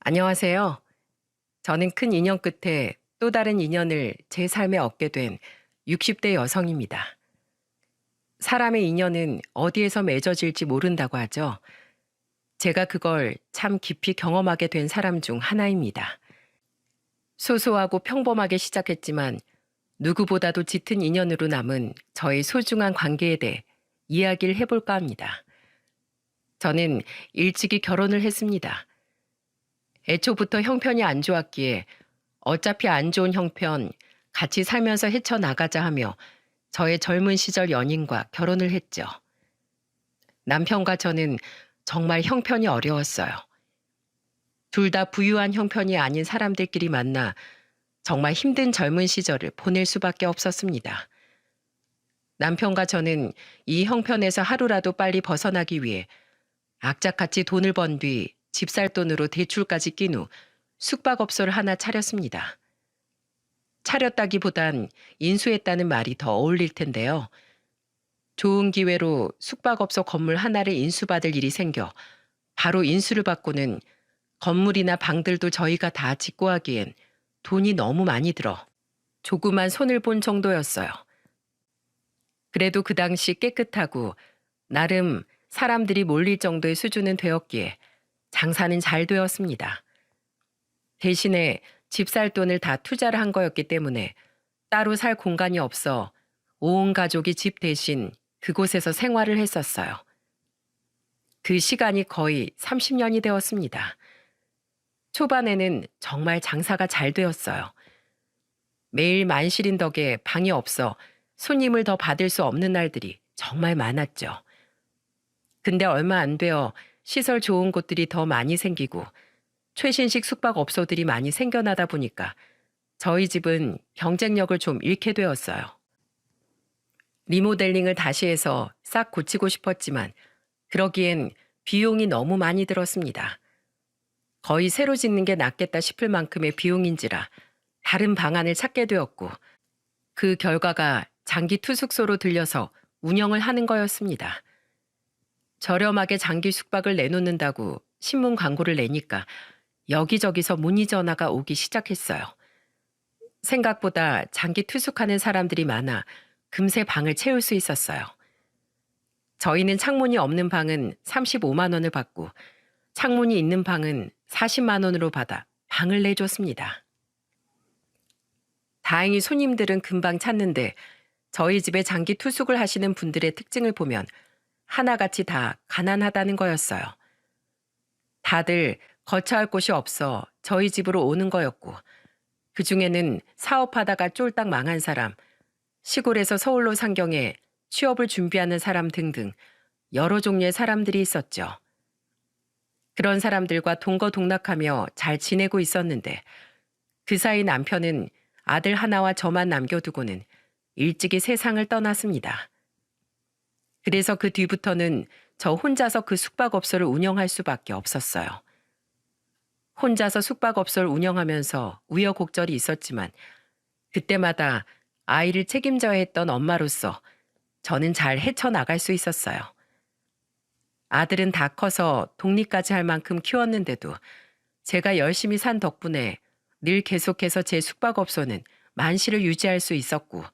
안녕하세요. 저는 큰 인연 끝에 또 다른 인연을 제 삶에 얻게 된 60대 여성입니다. 사람의 인연은 어디에서 맺어질지 모른다고 하죠. 제가 그걸 참 깊이 경험하게 된 사람 중 하나입니다. 소소하고 평범하게 시작했지만 누구보다도 짙은 인연으로 남은 저의 소중한 관계에 대해 이야기를 해볼까 합니다. 저는 일찍이 결혼을 했습니다. 애초부터 형편이 안 좋았기에 어차피 안 좋은 형편 같이 살면서 헤쳐나가자 하며 저의 젊은 시절 연인과 결혼을 했죠. 남편과 저는 정말 형편이 어려웠어요. 둘 다 부유한 형편이 아닌 사람들끼리 만나 정말 힘든 젊은 시절을 보낼 수밖에 없었습니다. 남편과 저는 이 형편에서 하루라도 빨리 벗어나기 위해 악착같이 돈을 번 뒤 집 살 돈으로 대출까지 낀 후 숙박업소를 하나 차렸습니다. 차렸다기보단 인수했다는 말이 더 어울릴 텐데요. 좋은 기회로 숙박업소 건물 하나를 인수받을 일이 생겨 바로 인수를 받고는 건물이나 방들도 저희가 다 짓고 하기엔 돈이 너무 많이 들어 조그만 손을 본 정도였어요. 그래도 그 당시 깨끗하고 나름 사람들이 몰릴 정도의 수준은 되었기에 장사는 잘 되었습니다. 대신에 집 살 돈을 다 투자를 한 거였기 때문에 따로 살 공간이 없어 온 가족이 집 대신 그곳에서 생활을 했었어요. 그 시간이 거의 30년이 되었습니다. 초반에는 정말 장사가 잘 되었어요. 매일 만실인 덕에 방이 없어 손님을 더 받을 수 없는 날들이 정말 많았죠. 근데 얼마 안 되어 시설 좋은 곳들이 더 많이 생기고 최신식 숙박업소들이 많이 생겨나다 보니까 저희 집은 경쟁력을 좀 잃게 되었어요. 리모델링을 다시 해서 싹 고치고 싶었지만 그러기엔 비용이 너무 많이 들었습니다. 거의 새로 짓는 게 낫겠다 싶을 만큼의 비용인지라 다른 방안을 찾게 되었고 그 결과가 장기 투숙소로 들려서 운영을 하는 거였습니다. 저렴하게 장기 숙박을 내놓는다고 신문 광고를 내니까 여기저기서 문의 전화가 오기 시작했어요. 생각보다 장기 투숙하는 사람들이 많아 금세 방을 채울 수 있었어요. 저희는 창문이 없는 방은 35만 원을 받고 창문이 있는 방은 40만 원으로 받아 방을 내줬습니다. 다행히 손님들은 금방 찾는데 저희 집에 장기 투숙을 하시는 분들의 특징을 보면 하나같이 다 가난하다는 거였어요. 다들 거처할 곳이 없어 저희 집으로 오는 거였고 그중에는 사업하다가 쫄딱 망한 사람, 시골에서 서울로 상경해 취업을 준비하는 사람 등등 여러 종류의 사람들이 있었죠. 그런 사람들과 동거동락하며 잘 지내고 있었는데 그 사이 남편은 아들 하나와 저만 남겨두고는 일찍이 세상을 떠났습니다. 그래서 그 뒤부터는 저 혼자서 그 숙박업소를 운영할 수밖에 없었어요. 혼자서 숙박업소를 운영하면서 우여곡절이 있었지만 그때마다 아이를 책임져야 했던 엄마로서 저는 잘 헤쳐나갈 수 있었어요. 아들은 다 커서 독립까지 할 만큼 키웠는데도 제가 열심히 산 덕분에 늘 계속해서 제 숙박업소는 만실을 유지할 수 있었고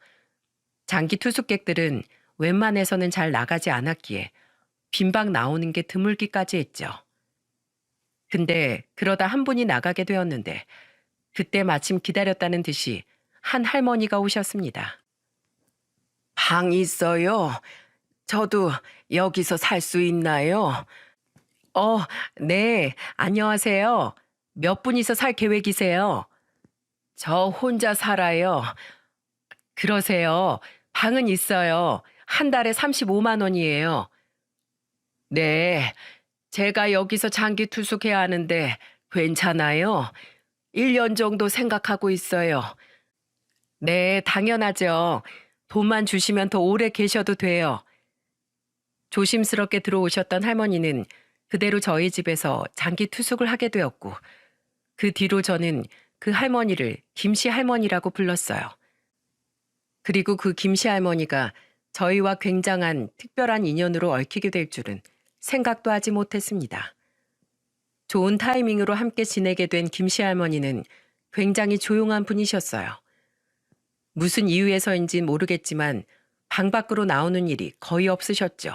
장기 투숙객들은 웬만해서는 잘 나가지 않았기에 빈방 나오는 게 드물기까지 했죠. 근데 그러다 한 분이 나가게 되었는데 그때 마침 기다렸다는 듯이 한 할머니가 오셨습니다. 방 있어요? 저도 여기서 살 수 있나요? 어, 네, 안녕하세요. 몇 분이서 살 계획이세요? 저 혼자 살아요. 그러세요. 방은 있어요. 한 달에 35만 원이에요. 네, 제가 여기서 장기 투숙해야 하는데 괜찮아요? 1년 정도 생각하고 있어요. 네, 당연하죠. 돈만 주시면 더 오래 계셔도 돼요. 조심스럽게 들어오셨던 할머니는 그대로 저희 집에서 장기 투숙을 하게 되었고 그 뒤로 저는 그 할머니를 김씨 할머니라고 불렀어요. 그리고 그 김씨 할머니가 저희와 굉장한 특별한 인연으로 얽히게 될 줄은 생각도 하지 못했습니다. 좋은 타이밍으로 함께 지내게 된 김씨 할머니는 굉장히 조용한 분이셨어요. 무슨 이유에서인지 모르겠지만 방 밖으로 나오는 일이 거의 없으셨죠.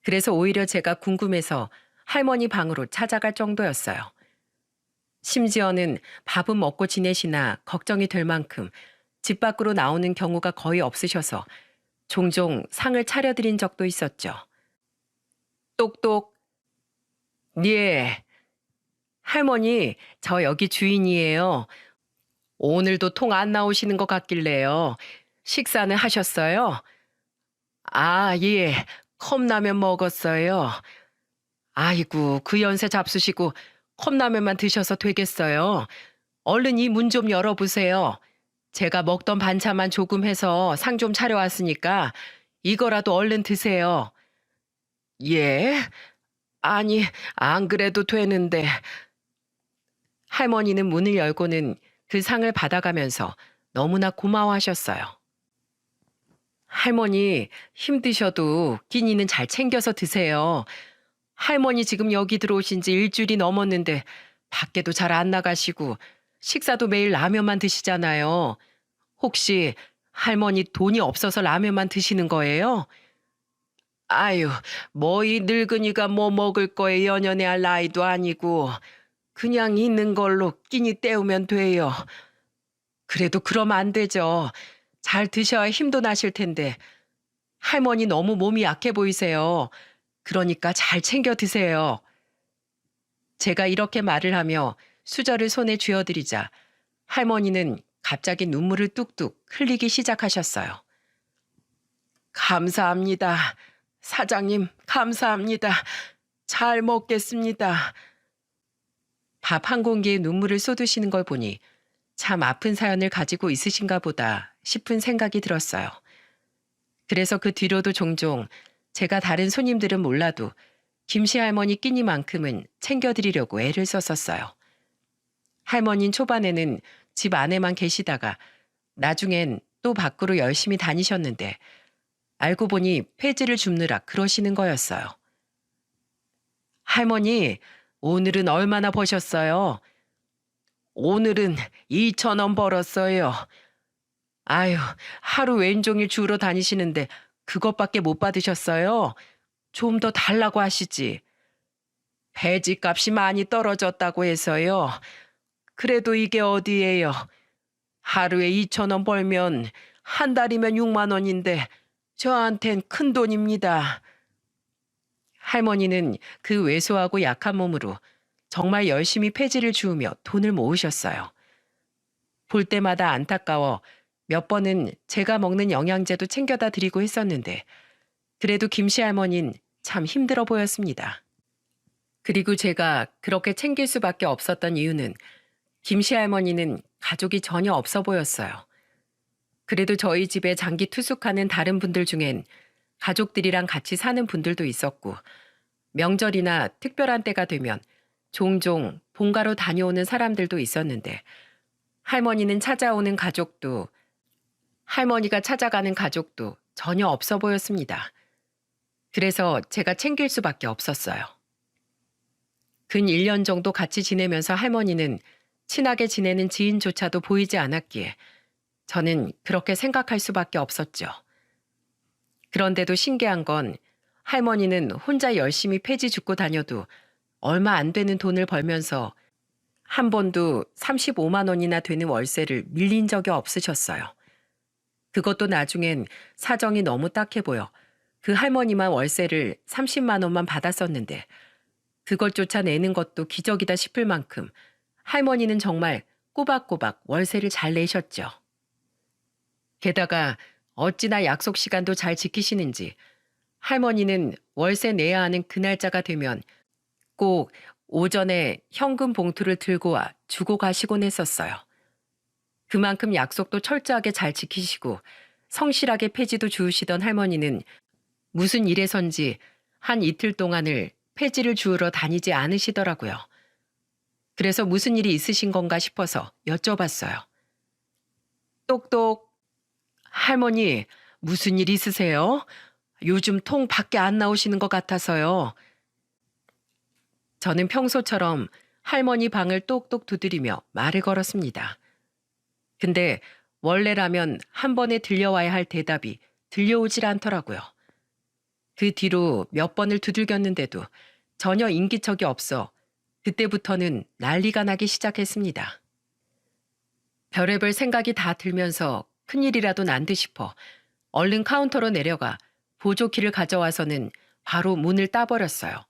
그래서 오히려 제가 궁금해서 할머니 방으로 찾아갈 정도였어요. 심지어는 밥은 먹고 지내시나 걱정이 될 만큼 집 밖으로 나오는 경우가 거의 없으셔서 종종 상을 차려드린 적도 있었죠. 똑똑. 예. 할머니, 저 여기 주인이에요. 오늘도 통 안 나오시는 것 같길래요. 식사는 하셨어요? 아, 예. 컵라면 먹었어요. 아이고, 그 연세 잡수시고 컵라면만 드셔서 되겠어요. 얼른 이 문 좀 열어보세요. 제가 먹던 반찬만 조금 해서 상 좀 차려왔으니까 이거라도 얼른 드세요. 예? 아니, 안 그래도 되는데. 할머니는 문을 열고는 그 상을 받아가면서 너무나 고마워하셨어요. 할머니, 힘드셔도 끼니는 잘 챙겨서 드세요. 할머니 지금 여기 들어오신 지 일주일이 넘었는데 밖에도 잘 안 나가시고 식사도 매일 라면만 드시잖아요. 혹시 할머니 돈이 없어서 라면만 드시는 거예요? 아유, 뭐 이 늙은이가 뭐 먹을 거에 연연해 할 나이도 아니고 그냥 있는 걸로 끼니 때우면 돼요. 그래도 그러면 안 되죠. 잘 드셔야 힘도 나실 텐데 할머니 너무 몸이 약해 보이세요. 그러니까 잘 챙겨 드세요. 제가 이렇게 말을 하며 수저를 손에 쥐어드리자 할머니는 갑자기 눈물을 뚝뚝 흘리기 시작하셨어요. 감사합니다. 사장님, 감사합니다. 잘 먹겠습니다. 밥 한 공기에 눈물을 쏟으시는 걸 보니 참 아픈 사연을 가지고 있으신가 보다 싶은 생각이 들었어요. 그래서 그 뒤로도 종종 제가 다른 손님들은 몰라도 김씨 할머니 끼니만큼은 챙겨드리려고 애를 썼었어요. 할머니는 초반에는 집 안에만 계시다가 나중엔 또 밖으로 열심히 다니셨는데 알고 보니 폐지를 줍느라 그러시는 거였어요. 할머니, 오늘은 얼마나 버셨어요? 오늘은 2,000원 벌었어요. 아유, 하루 왼종일 주우러 다니시는데 그것밖에 못 받으셨어요? 좀 더 달라고 하시지. 배지 값이 많이 떨어졌다고 해서요. 그래도 이게 어디예요? 하루에 2,000원 벌면 한 달이면 6만 원인데 저한텐 큰 돈입니다. 할머니는 그 왜소하고 약한 몸으로 정말 열심히 폐지를 주우며 돈을 모으셨어요. 볼 때마다 안타까워 몇 번은 제가 먹는 영양제도 챙겨다 드리고 했었는데 그래도 김씨 할머니는 참 힘들어 보였습니다. 그리고 제가 그렇게 챙길 수밖에 없었던 이유는 김씨 할머니는 가족이 전혀 없어 보였어요. 그래도 저희 집에 장기 투숙하는 다른 분들 중엔 가족들이랑 같이 사는 분들도 있었고 명절이나 특별한 때가 되면 종종 본가로 다녀오는 사람들도 있었는데 할머니는 찾아오는 가족도 할머니가 찾아가는 가족도 전혀 없어 보였습니다. 그래서 제가 챙길 수밖에 없었어요. 근 1년 정도 같이 지내면서 할머니는 친하게 지내는 지인조차도 보이지 않았기에 저는 그렇게 생각할 수밖에 없었죠. 그런데도 신기한 건 할머니는 혼자 열심히 폐지 줍고 다녀도 얼마 안 되는 돈을 벌면서 한 번도 35만 원이나 되는 월세를 밀린 적이 없으셨어요. 그것도 나중엔 사정이 너무 딱해 보여 그 할머니만 월세를 30만 원만 받았었는데 그것조차 내는 것도 기적이다 싶을 만큼 할머니는 정말 꼬박꼬박 월세를 잘 내셨죠. 게다가 어찌나 약속 시간도 잘 지키시는지 할머니는 월세 내야 하는 그 날짜가 되면 꼭 오전에 현금 봉투를 들고 와 주고 가시곤 했었어요. 그만큼 약속도 철저하게 잘 지키시고 성실하게 폐지도 주우시던 할머니는 무슨 일에선지 한 이틀 동안을 폐지를 주우러 다니지 않으시더라고요. 그래서 무슨 일이 있으신 건가 싶어서 여쭤봤어요. 똑똑. 할머니, 무슨 일 있으세요? 요즘 통 밖에 안 나오시는 것 같아서요. 저는 평소처럼 할머니 방을 똑똑 두드리며 말을 걸었습니다. 근데 원래라면 한 번에 들려와야 할 대답이 들려오질 않더라고요. 그 뒤로 몇 번을 두들겼는데도 전혀 인기척이 없어 그때부터는 난리가 나기 시작했습니다. 별의별 생각이 다 들면서 큰일이라도 난 듯 싶어 얼른 카운터로 내려가 보조키를 가져와서는 바로 문을 따버렸어요.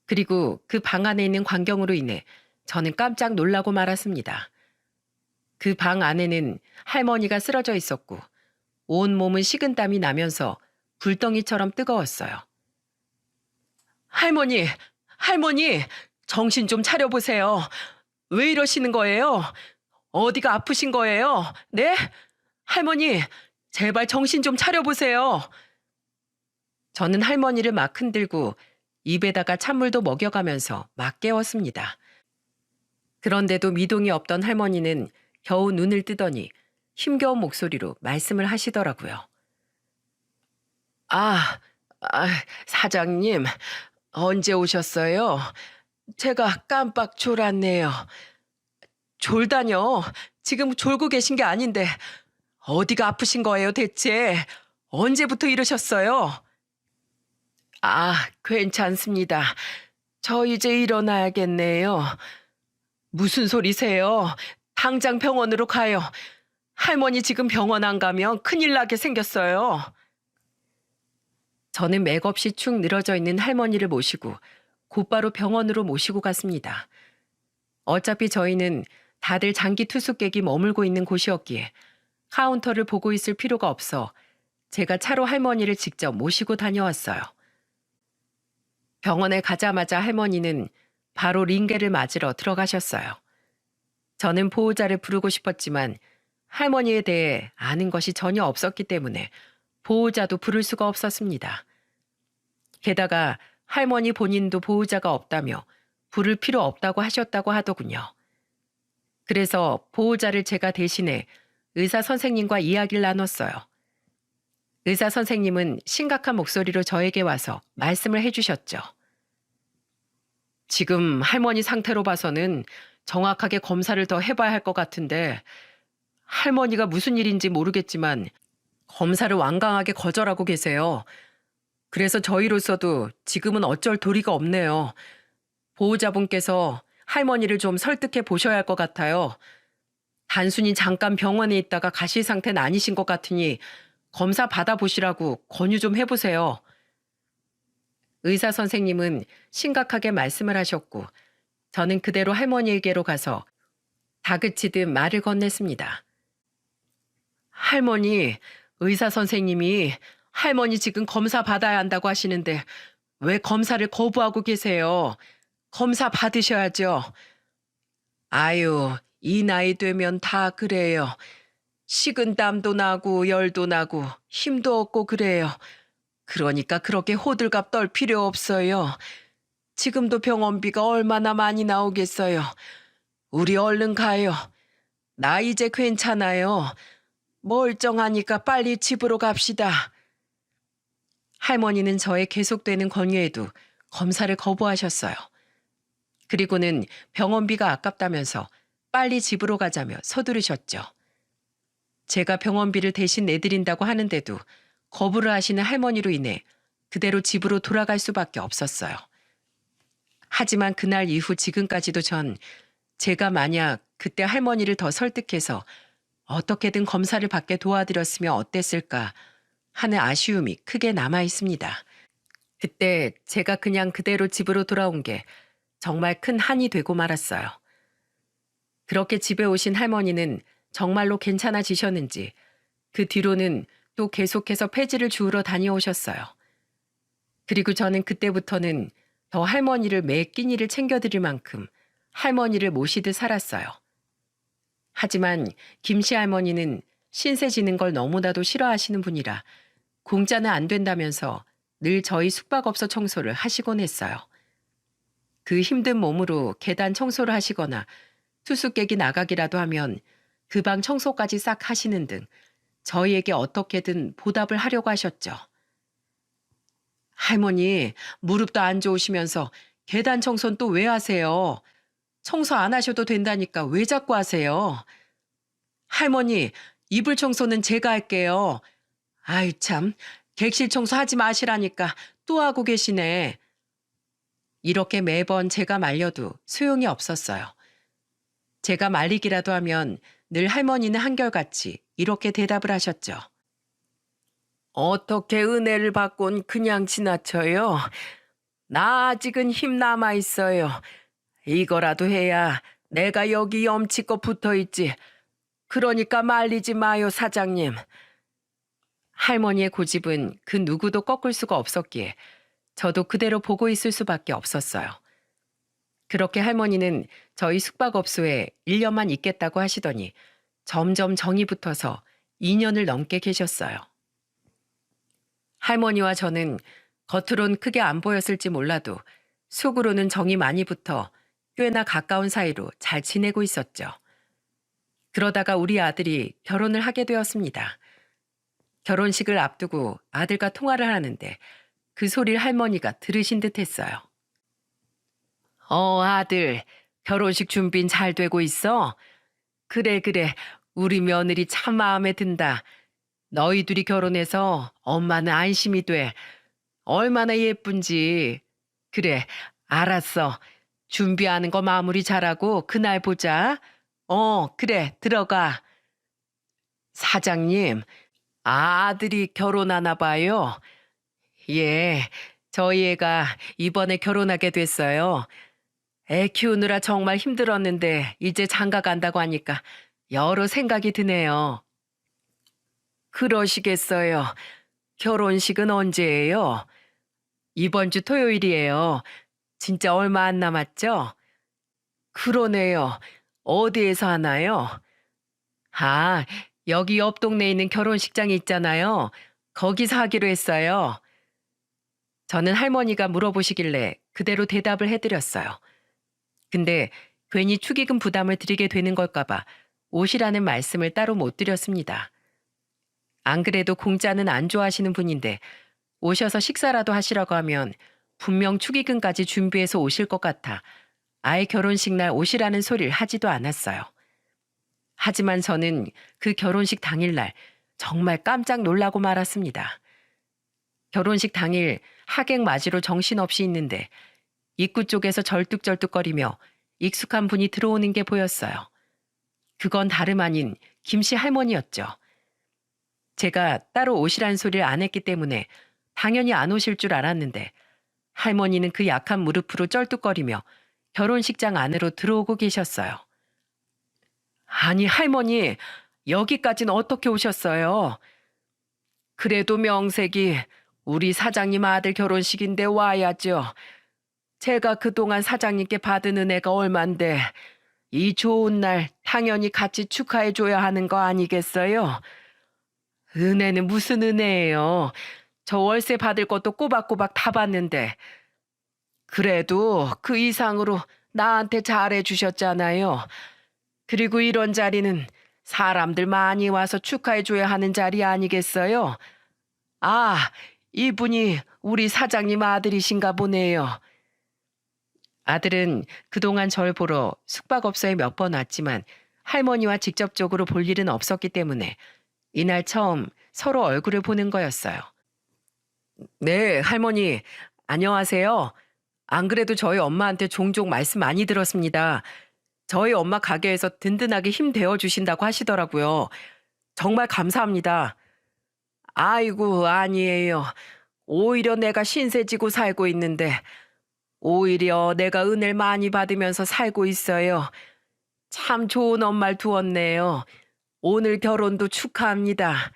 그리고 그 방 안에 있는 광경으로 인해 저는 깜짝 놀라고 말았습니다. 그 방 안에는 할머니가 쓰러져 있었고 온 몸은 식은땀이 나면서 불덩이처럼 뜨거웠어요. 할머니, 할머니, 정신 좀 차려보세요. 왜 이러시는 거예요? 어디가 아프신 거예요? 네? 할머니, 제발 정신 좀 차려보세요. 저는 할머니를 막 흔들고 입에다가 찬물도 먹여가면서 막 깨웠습니다. 그런데도 미동이 없던 할머니는 겨우 눈을 뜨더니 힘겨운 목소리로 말씀을 하시더라고요. 아, 아, 사장님, 언제 오셨어요? 제가 깜빡 졸았네요. 졸다뇨. 지금 졸고 계신 게 아닌데 어디가 아프신 거예요 대체? 언제부터 이러셨어요? 괜찮습니다. 저 이제 일어나야겠네요. 무슨 소리세요? 당장 병원으로 가요. 할머니 지금 병원 안 가면 큰일 나게 생겼어요. 저는 맥없이 축 늘어져 있는 할머니를 모시고 곧바로 병원으로 모시고 갔습니다. 어차피 저희는 다들 장기 투숙객이 머물고 있는 곳이었기에 카운터를 보고 있을 필요가 없어 제가 차로 할머니를 직접 모시고 다녀왔어요. 병원에 가자마자 할머니는 바로 링게를 맞으러 들어가셨어요. 저는 보호자를 부르고 싶었지만 할머니에 대해 아는 것이 전혀 없었기 때문에 보호자도 부를 수가 없었습니다. 게다가 할머니 본인도 보호자가 없다며 부를 필요 없다고 하셨다고 하더군요. 그래서 보호자를 제가 대신해 의사 선생님과 이야기를 나눴어요. 의사 선생님은 심각한 목소리로 저에게 와서 말씀을 해주셨죠. 지금 할머니 상태로 봐서는 정확하게 검사를 더 해봐야 할 것 같은데 할머니가 무슨 일인지 모르겠지만 검사를 완강하게 거절하고 계세요. 그래서 저희로서도 지금은 어쩔 도리가 없네요. 보호자분께서 할머니를 좀 설득해 보셔야 할 것 같아요. 단순히 잠깐 병원에 있다가 가실 상태는 아니신 것 같으니 검사 받아보시라고 권유 좀 해보세요. 의사 선생님은 심각하게 말씀을 하셨고 저는 그대로 할머니에게로 가서 다그치듯 말을 건넸습니다. 할머니, 의사 선생님이 할머니 지금 검사 받아야 한다고 하시는데 왜 검사를 거부하고 계세요? 검사 받으셔야죠. 아유, 이 나이 되면 다 그래요. 식은땀도 나고 열도 나고 힘도 없고 그래요. 그러니까 그렇게 호들갑 떨 필요 없어요. 지금도 병원비가 얼마나 많이 나오겠어요. 우리 얼른 가요. 나 이제 괜찮아요. 멀쩡하니까 빨리 집으로 갑시다. 할머니는 저의 계속되는 권유에도 검사를 거부하셨어요. 그리고는 병원비가 아깝다면서 빨리 집으로 가자며 서두르셨죠. 제가 병원비를 대신 내드린다고 하는데도 거부를 하시는 할머니로 인해 그대로 집으로 돌아갈 수밖에 없었어요. 하지만 그날 이후 지금까지도 전 제가 만약 그때 할머니를 더 설득해서 어떻게든 검사를 받게 도와드렸으면 어땠을까 하는 아쉬움이 크게 남아 있습니다. 그때 제가 그냥 그대로 집으로 돌아온 게 정말 큰 한이 되고 말았어요. 그렇게 집에 오신 할머니는 정말로 괜찮아지셨는지 그 뒤로는 또 계속해서 폐지를 주우러 다녀오셨어요. 그리고 저는 그때부터는 더 할머니를 매 끼니를 챙겨드릴 만큼 할머니를 모시듯 살았어요. 하지만 김씨 할머니는 신세 지는 걸 너무나도 싫어하시는 분이라 공짜는 안 된다면서 늘 저희 숙박업소 청소를 하시곤 했어요. 그 힘든 몸으로 계단 청소를 하시거나 투숙객이 나가기라도 하면 그 방 청소까지 싹 하시는 등 저희에게 어떻게든 보답을 하려고 하셨죠. 할머니, 무릎도 안 좋으시면서 계단 청소는 또 왜 하세요? 청소 안 하셔도 된다니까 왜 자꾸 하세요? 할머니, 이불 청소는 제가 할게요. 아이 참, 객실 청소 하지 마시라니까 또 하고 계시네. 이렇게 매번 제가 말려도 소용이 없었어요. 제가 말리기라도 하면 늘 할머니는 한결같이 이렇게 대답을 하셨죠. 어떻게 은혜를 받곤 그냥 지나쳐요? 나 아직은 힘 남아 있어요. 이거라도 해야 내가 여기 염치껏 붙어 있지. 그러니까 말리지 마요, 사장님. 할머니의 고집은 그 누구도 꺾을 수가 없었기에 저도 그대로 보고 있을 수밖에 없었어요. 그렇게 할머니는 저희 숙박업소에 1년만 있겠다고 하시더니 점점 정이 붙어서 2년을 넘게 계셨어요. 할머니와 저는 겉으론 크게 안 보였을지 몰라도 속으로는 정이 많이 붙어 꽤나 가까운 사이로 잘 지내고 있었죠. 그러다가 우리 아들이 결혼을 하게 되었습니다. 결혼식을 앞두고 아들과 통화를 하는데 그 소리를 할머니가 들으신 듯 했어요. 아들, 결혼식 준비는 잘 되고 있어? 그래, 우리 며느리 참 마음에 든다. 너희 둘이 결혼해서 엄마는 안심이 돼. 얼마나 예쁜지. 그래, 알았어. 준비하는 거 마무리 잘하고 그날 보자. 그래, 들어가. 사장님, 아들이 결혼하나 봐요. 예, 저희 애가 이번에 결혼하게 됐어요. 애 키우느라 정말 힘들었는데 이제 장가 간다고 하니까 여러 생각이 드네요. 그러시겠어요. 결혼식은 언제예요? 이번 주 토요일이에요. 진짜 얼마 안 남았죠? 그러네요. 어디에서 하나요? 아, 여기 옆 동네에 있는 결혼식장이 있잖아요. 거기서 하기로 했어요. 저는 할머니가 물어보시길래 그대로 대답을 해드렸어요. 근데 괜히 축의금 부담을 드리게 되는 걸까봐 오시라는 말씀을 따로 못 드렸습니다. 안 그래도 공짜는 안 좋아하시는 분인데 오셔서 식사라도 하시라고 하면 분명 축의금까지 준비해서 오실 것 같아 아예 결혼식 날 오시라는 소리를 하지도 않았어요. 하지만 저는 그 결혼식 당일날 정말 깜짝 놀라고 말았습니다. 결혼식 당일 하객 맞이로 정신없이 있는데 입구 쪽에서 절뚝절뚝거리며 익숙한 분이 들어오는 게 보였어요. 그건 다름 아닌 김씨 할머니였죠. 제가 따로 오시란 소리를 안 했기 때문에 당연히 안 오실 줄 알았는데 할머니는 그 약한 무릎으로 쩔뚝거리며 결혼식장 안으로 들어오고 계셨어요. 아니 할머니, 여기까지는 어떻게 오셨어요? 그래도 명색이 우리 사장님 아들 결혼식인데 와야죠. 제가 그동안 사장님께 받은 은혜가 얼만데 이 좋은 날 당연히 같이 축하해줘야 하는 거 아니겠어요? 은혜는 무슨 은혜예요? 저 월세 받을 것도 꼬박꼬박 다 받는데. 그래도 그 이상으로 나한테 잘해주셨잖아요. 그리고 이런 자리는 사람들 많이 와서 축하해줘야 하는 자리 아니겠어요? 아, 이분이 우리 사장님 아들이신가 보네요. 아들은 그동안 절 보러 숙박업소에 몇 번 왔지만 할머니와 직접적으로 볼 일은 없었기 때문에 이날 처음 서로 얼굴을 보는 거였어요. 네, 할머니, 안녕하세요. 안 그래도 저희 엄마한테 종종 말씀 많이 들었습니다. 저희 엄마 가게에서 든든하게 힘 되어 주신다고 하시더라고요. 정말 감사합니다. 아이고, 아니에요. 오히려 내가 신세지고 살고 있는데, 오히려 내가 은혜를 많이 받으면서 살고 있어요. 참 좋은 엄마를 두었네요. 오늘 결혼도 축하합니다.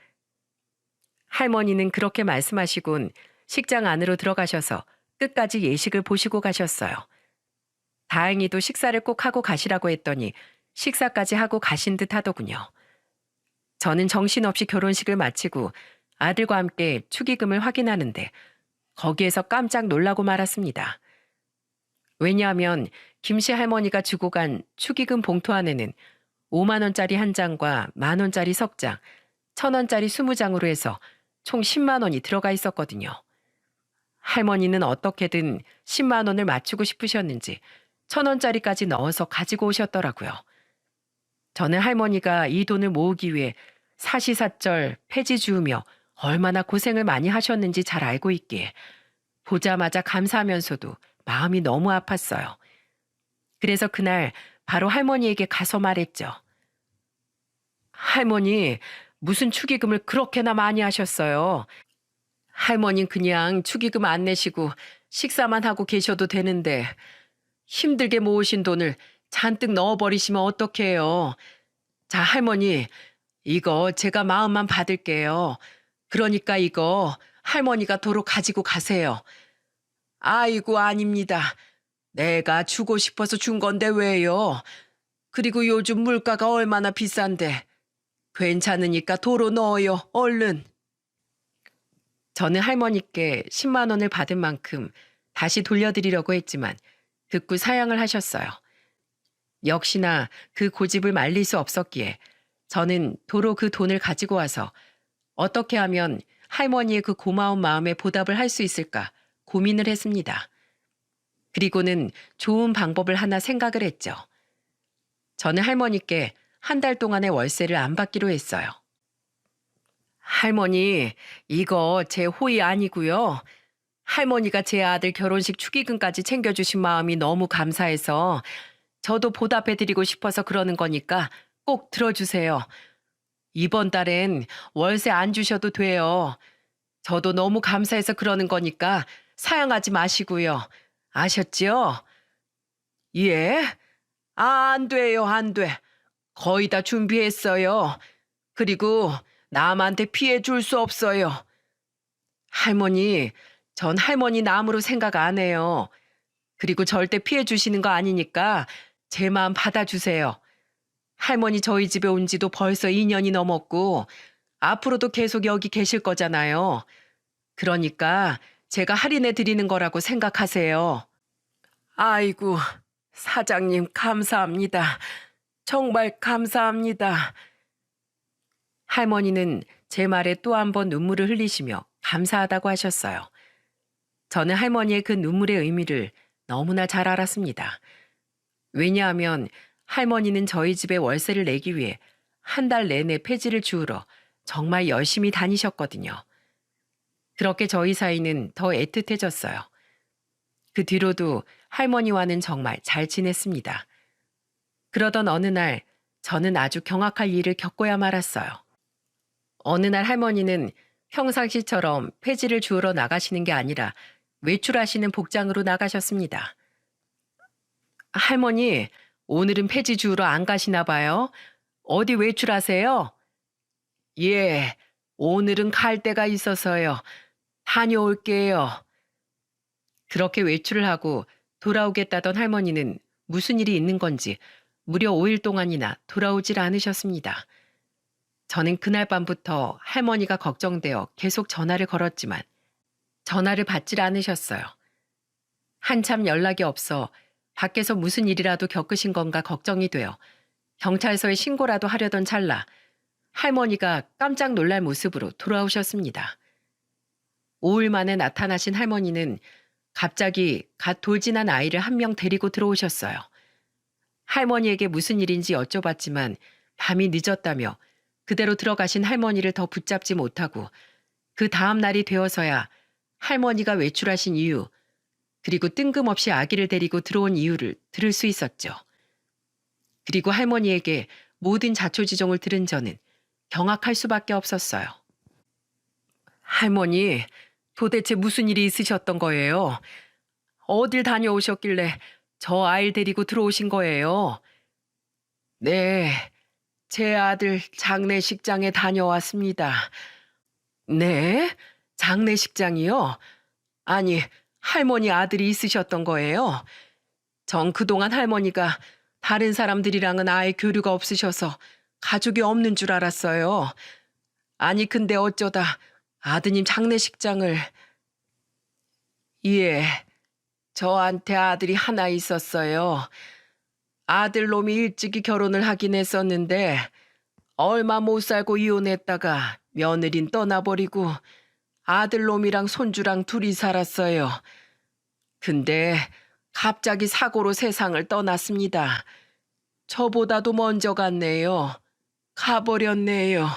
할머니는 그렇게 말씀하시곤 식장 안으로 들어가셔서 끝까지 예식을 보시고 가셨어요. 다행히도 식사를 꼭 하고 가시라고 했더니 식사까지 하고 가신 듯 하더군요. 저는 정신없이 결혼식을 마치고 아들과 함께 축의금을 확인하는데 거기에서 깜짝 놀라고 말았습니다. 왜냐하면 김씨 할머니가 주고 간 축의금 봉투 안에는 5만 원짜리 한 장과 1만 원짜리 석 장, 1,000원짜리 20장으로 해서 총 10만 원이 들어가 있었거든요. 할머니는 어떻게든 10만 원을 맞추고 싶으셨는지 1,000원짜리까지 넣어서 가지고 오셨더라고요. 저는 할머니가 이 돈을 모으기 위해 사시사철 폐지 주우며 얼마나 고생을 많이 하셨는지 잘 알고 있기에 보자마자 감사하면서도 마음이 너무 아팠어요. 그래서 그날 바로 할머니에게 가서 말했죠. 할머니, 무슨 축의금을 그렇게나 많이 하셨어요? 할머니는 그냥 축의금 안 내시고 식사만 하고 계셔도 되는데 힘들게 모으신 돈을 잔뜩 넣어버리시면 어떡해요. 자, 할머니, 이거 제가 마음만 받을게요. 그러니까 이거 할머니가 도로 가지고 가세요. 아이고, 아닙니다. 내가 주고 싶어서 준 건데 왜요? 그리고 요즘 물가가 얼마나 비싼데. 괜찮으니까 도로 넣어요, 얼른. 저는 할머니께 10만 원을 받은 만큼 다시 돌려드리려고 했지만 극구 사양을 하셨어요. 역시나 그 고집을 말릴 수 없었기에 저는 도로 그 돈을 가지고 와서 어떻게 하면 할머니의 그 고마운 마음에 보답을 할 수 있을까 고민을 했습니다. 그리고는 좋은 방법을 하나 생각을 했죠. 저는 할머니께 한 달 동안의 월세를 안 받기로 했어요. 할머니, 이거 제 호의 아니고요. 할머니가 제 아들 결혼식 축의금까지 챙겨주신 마음이 너무 감사해서 저도 보답해드리고 싶어서 그러는 거니까 꼭 들어주세요. 이번 달엔 월세 안 주셔도 돼요. 저도 너무 감사해서 그러는 거니까 사양하지 마시고요. 아셨지요? 예? 아, 안 돼요, 안 돼. 거의 다 준비했어요. 그리고 남한테 피해 줄 수 없어요. 할머니, 전 할머니 남으로 생각 안 해요. 그리고 절대 피해 주시는 거 아니니까 제 마음 받아주세요. 할머니 저희 집에 온 지도 벌써 2년이 넘었고 앞으로도 계속 여기 계실 거잖아요. 그러니까 제가 할인해 드리는 거라고 생각하세요. 아이고, 사장님 감사합니다. 정말 감사합니다. 할머니는 제 말에 또 한 번 눈물을 흘리시며 감사하다고 하셨어요. 저는 할머니의 그 눈물의 의미를 너무나 잘 알았습니다. 왜냐하면 할머니는 저희 집에 월세를 내기 위해 한 달 내내 폐지를 주우러 정말 열심히 다니셨거든요. 그렇게 저희 사이는 더 애틋해졌어요. 그 뒤로도 할머니와는 정말 잘 지냈습니다. 그러던 어느 날 저는 아주 경악할 일을 겪어야 말았어요. 어느 날 할머니는 평상시처럼 폐지를 주우러 나가시는 게 아니라 외출하시는 복장으로 나가셨습니다. 할머니, 오늘은 폐지 주우러 안 가시나 봐요? 어디 외출하세요? 예, 오늘은 갈 데가 있어서요. 다녀올게요. 그렇게 외출을 하고 돌아오겠다던 할머니는 무슨 일이 있는 건지 무려 5일 동안이나 돌아오질 않으셨습니다. 저는 그날 밤부터 할머니가 걱정되어 계속 전화를 걸었지만 전화를 받질 않으셨어요. 한참 연락이 없어 밖에서 무슨 일이라도 겪으신 건가 걱정이 되어 경찰서에 신고라도 하려던 찰나 할머니가 깜짝 놀랄 모습으로 돌아오셨습니다. 5일 만에 나타나신 할머니는 갑자기 갓 돌진한 아이를 한 명 데리고 들어오셨어요. 할머니에게 무슨 일인지 여쭤봤지만 밤이 늦었다며 그대로 들어가신 할머니를 더 붙잡지 못하고 그 다음 날이 되어서야 할머니가 외출하신 이유, 그리고 뜬금없이 아기를 데리고 들어온 이유를 들을 수 있었죠. 그리고 할머니에게 모든 자초지종을 들은 저는 경악할 수밖에 없었어요. 할머니, 도대체 무슨 일이 있으셨던 거예요? 어딜 다녀오셨길래 저 아이를 데리고 들어오신 거예요? 네, 제 아들 장례식장에 다녀왔습니다. 네? 장례식장이요? 아니, 할머니 아들이 있으셨던 거예요? 전 그동안 할머니가 다른 사람들이랑은 아예 교류가 없으셔서 가족이 없는 줄 알았어요. 아니, 근데 어쩌다 아드님 장례식장을... 예, 저한테 아들이 하나 있었어요. 아들 놈이 일찍이 결혼을 하긴 했었는데 얼마 못 살고 이혼했다가 며느린 떠나버리고 아들놈이랑 손주랑 둘이 살았어요. 근데 갑자기 사고로 세상을 떠났습니다. 저보다도 먼저 갔네요. 가버렸네요.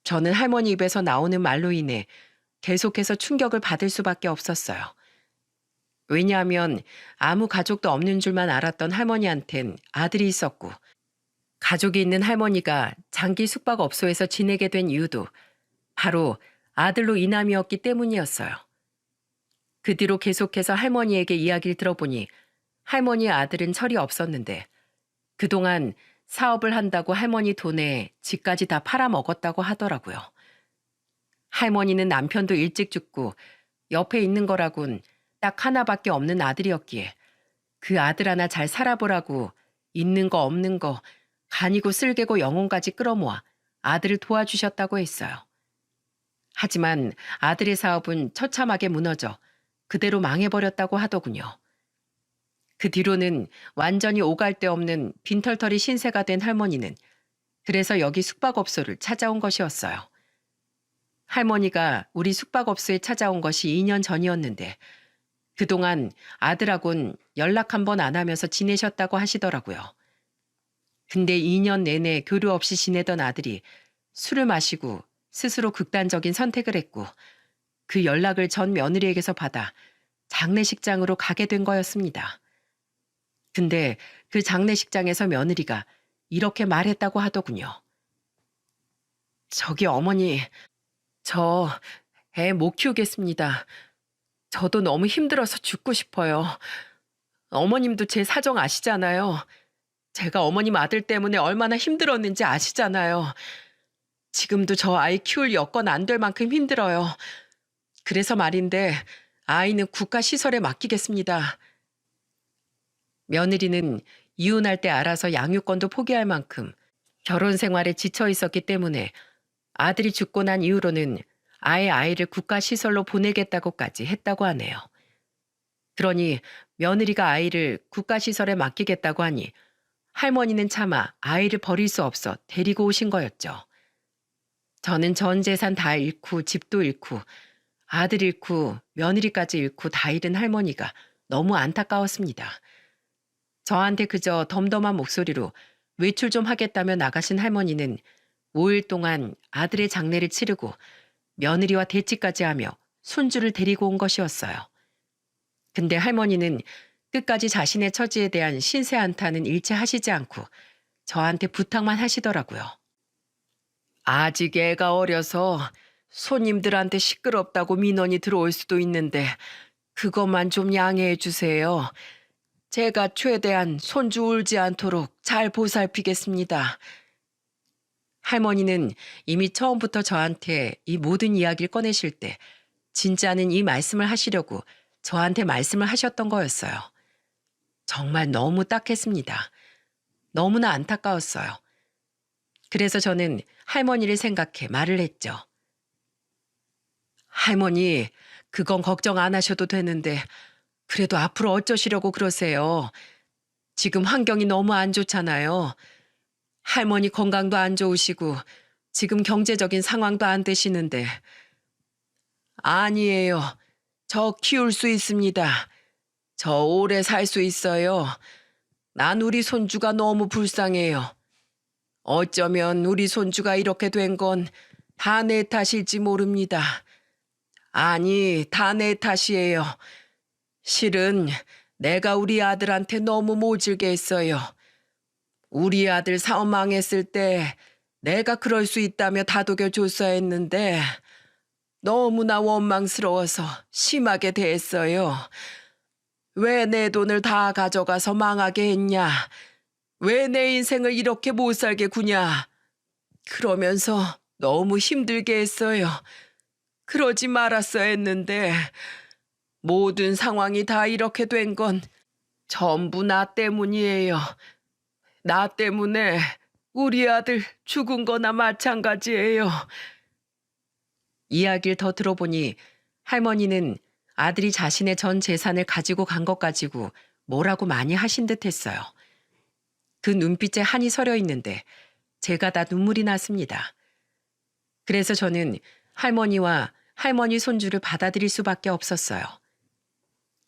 저는 할머니 입에서 나오는 말로 인해 계속해서 충격을 받을 수밖에 없었어요. 왜냐하면 아무 가족도 없는 줄만 알았던 할머니한텐 아들이 있었고, 가족이 있는 할머니가 장기 숙박업소에서 지내게 된 이유도 바로 아들로 인함이었기 때문이었어요. 그 뒤로 계속해서 할머니에게 이야기를 들어보니 할머니의 아들은 철이 없었는데 그동안 사업을 한다고 할머니 돈에 집까지 다 팔아먹었다고 하더라고요. 할머니는 남편도 일찍 죽고 옆에 있는 거라곤 딱 하나밖에 없는 아들이었기에 그 아들 하나 잘 살아보라고 있는 거 없는 거 간이고 쓸개고 영혼까지 끌어모아 아들을 도와주셨다고 했어요. 하지만 아들의 사업은 처참하게 무너져 그대로 망해버렸다고 하더군요. 그 뒤로는 완전히 오갈 데 없는 빈털터리 신세가 된 할머니는 그래서 여기 숙박업소를 찾아온 것이었어요. 할머니가 우리 숙박업소에 찾아온 것이 2년 전이었는데 그동안 아들하고는 연락 한 번 안 하면서 지내셨다고 하시더라고요. 근데 2년 내내 교류 없이 지내던 아들이 술을 마시고 스스로 극단적인 선택을 했고 그 연락을 전 며느리에게서 받아 장례식장으로 가게 된 거였습니다. 근데 그 장례식장에서 며느리가 이렇게 말했다고 하더군요. 저기 어머니, 저 애 못 키우겠습니다. 저도 너무 힘들어서 죽고 싶어요. 어머님도 제 사정 아시잖아요. 제가 어머님 아들 때문에 얼마나 힘들었는지 아시잖아요. 지금도 저 아이 키울 여건 안 될 만큼 힘들어요. 그래서 말인데 아이는 국가시설에 맡기겠습니다. 며느리는 이혼할 때 알아서 양육권도 포기할 만큼 결혼 생활에 지쳐 있었기 때문에 아들이 죽고 난 이후로는 아예 아이를 국가시설로 보내겠다고까지 했다고 하네요. 그러니 며느리가 아이를 국가시설에 맡기겠다고 하니 할머니는 차마 아이를 버릴 수 없어 데리고 오신 거였죠. 저는 전 재산 다 잃고 집도 잃고 아들 잃고 며느리까지 잃고 다 잃은 할머니가 너무 안타까웠습니다. 저한테 그저 덤덤한 목소리로 외출 좀 하겠다며 나가신 할머니는 5일 동안 아들의 장례를 치르고 며느리와 대치까지 하며 손주를 데리고 온 것이었어요. 근데 할머니는 끝까지 자신의 처지에 대한 신세 한탄은 일체하시지 않고 저한테 부탁만 하시더라고요. 아직 애가 어려서 손님들한테 시끄럽다고 민원이 들어올 수도 있는데 그것만 좀 양해해 주세요. 제가 최대한 손주 울지 않도록 잘 보살피겠습니다. 할머니는 이미 처음부터 저한테 이 모든 이야기를 꺼내실 때 진짜는 이 말씀을 하시려고 저한테 말씀을 하셨던 거였어요. 정말 너무 딱했습니다. 너무나 안타까웠어요. 그래서 저는 할머니를 생각해 말을 했죠. 할머니, 그건 걱정 안 하셔도 되는데 그래도 앞으로 어쩌시려고 그러세요. 지금 환경이 너무 안 좋잖아요. 할머니 건강도 안 좋으시고 지금 경제적인 상황도 안 되시는데. 아니에요. 저 키울 수 있습니다. 저 오래 살 수 있어요. 난 우리 손주가 너무 불쌍해요. 어쩌면 우리 손주가 이렇게 된 건 다 내 탓일지 모릅니다. 아니, 다 내 탓이에요. 실은 내가 우리 아들한테 너무 모질게 했어요. 우리 아들 사업 망했을 때 내가 그럴 수 있다며 다독여 줬어야 했는데 너무나 원망스러워서 심하게 대했어요. 왜 내 돈을 다 가져가서 망하게 했냐? 왜 내 인생을 이렇게 못 살게 구냐? 그러면서 너무 힘들게 했어요. 그러지 말았어야 했는데 모든 상황이 다 이렇게 된 건 전부 나 때문이에요. 나 때문에 우리 아들 죽은 거나 마찬가지예요. 이야기를 더 들어보니 할머니는 아들이 자신의 전 재산을 가지고 간 것 가지고 뭐라고 많이 하신 듯 했어요. 그 눈빛에 한이 서려 있는데 제가 다 눈물이 났습니다. 그래서 저는 할머니와 할머니 손주를 받아들일 수밖에 없었어요.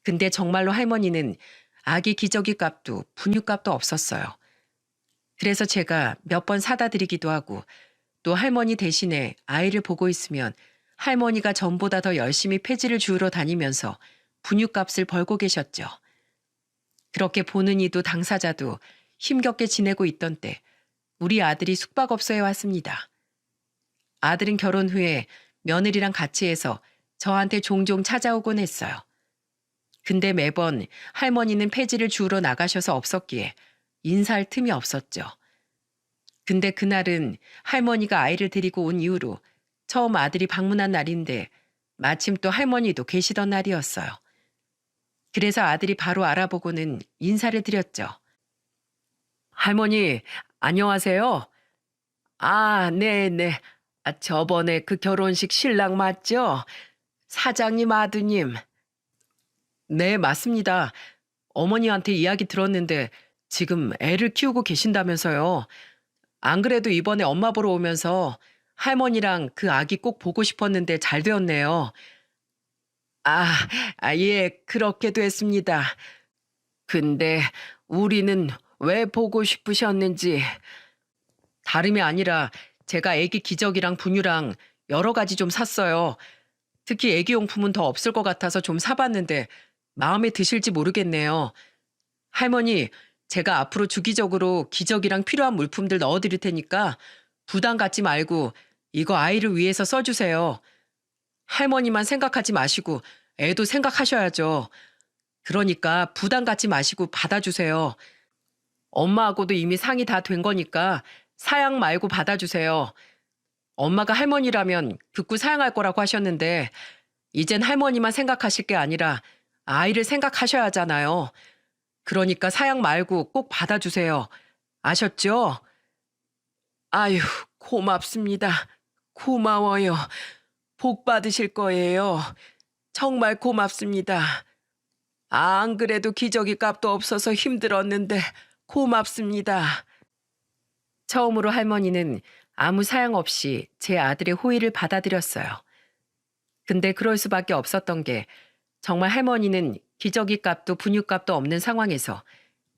근데 정말로 할머니는 아기 기저귀 값도 분유 값도 없었어요. 그래서 제가 몇 번 사다 드리기도 하고 또 할머니 대신에 아이를 보고 있으면 할머니가 전보다 더 열심히 폐지를 주우러 다니면서 분유 값을 벌고 계셨죠. 그렇게 보는 이도 당사자도 힘겹게 지내고 있던 때 우리 아들이 숙박업소에 왔습니다. 아들은 결혼 후에 며느리랑 같이 해서 저한테 종종 찾아오곤 했어요. 근데 매번 할머니는 폐지를 주우러 나가셔서 없었기에 인사할 틈이 없었죠. 근데 그날은 할머니가 아이를 데리고 온 이후로 처음 아들이 방문한 날인데 마침 또 할머니도 계시던 날이었어요. 그래서 아들이 바로 알아보고는 인사를 드렸죠. 할머니, 안녕하세요. 아, 네네. 저번에 그 결혼식 신랑 맞죠? 사장님 아드님. 네, 맞습니다. 어머니한테 이야기 들었는데 지금 애를 키우고 계신다면서요. 안 그래도 이번에 엄마 보러 오면서 할머니랑 그 아기 꼭 보고 싶었는데 잘 되었네요. 아, 예, 그렇게도 했습니다. 근데 우리는 왜 보고 싶으셨는지 다름이 아니라 제가 애기 기저귀랑 분유랑 여러 가지 좀 샀어요. 특히 애기 용품은 더 없을 것 같아서 좀 사봤는데 마음에 드실지 모르겠네요. 할머니, 제가 앞으로 주기적으로 기저귀랑 필요한 물품들 넣어드릴 테니까 부담 갖지 말고 이거 아이를 위해서 써주세요. 할머니만 생각하지 마시고 애도 생각하셔야죠. 그러니까 부담 갖지 마시고 받아주세요. 엄마하고도 이미 상의 다 된 거니까 사양 말고 받아주세요. 엄마가 할머니라면 극구 사양할 거라고 하셨는데 이젠 할머니만 생각하실 게 아니라 아이를 생각하셔야 하잖아요. 그러니까 사양 말고 꼭 받아주세요. 아셨죠? 아유, 고맙습니다. 고마워요. 복 받으실 거예요. 정말 고맙습니다. 안 그래도 기저귀 값도 없어서 힘들었는데 고맙습니다. 처음으로 할머니는 아무 사양 없이 제 아들의 호의를 받아들였어요. 근데 그럴 수밖에 없었던 게 정말 할머니는 기저귀 값도 분유 값도 없는 상황에서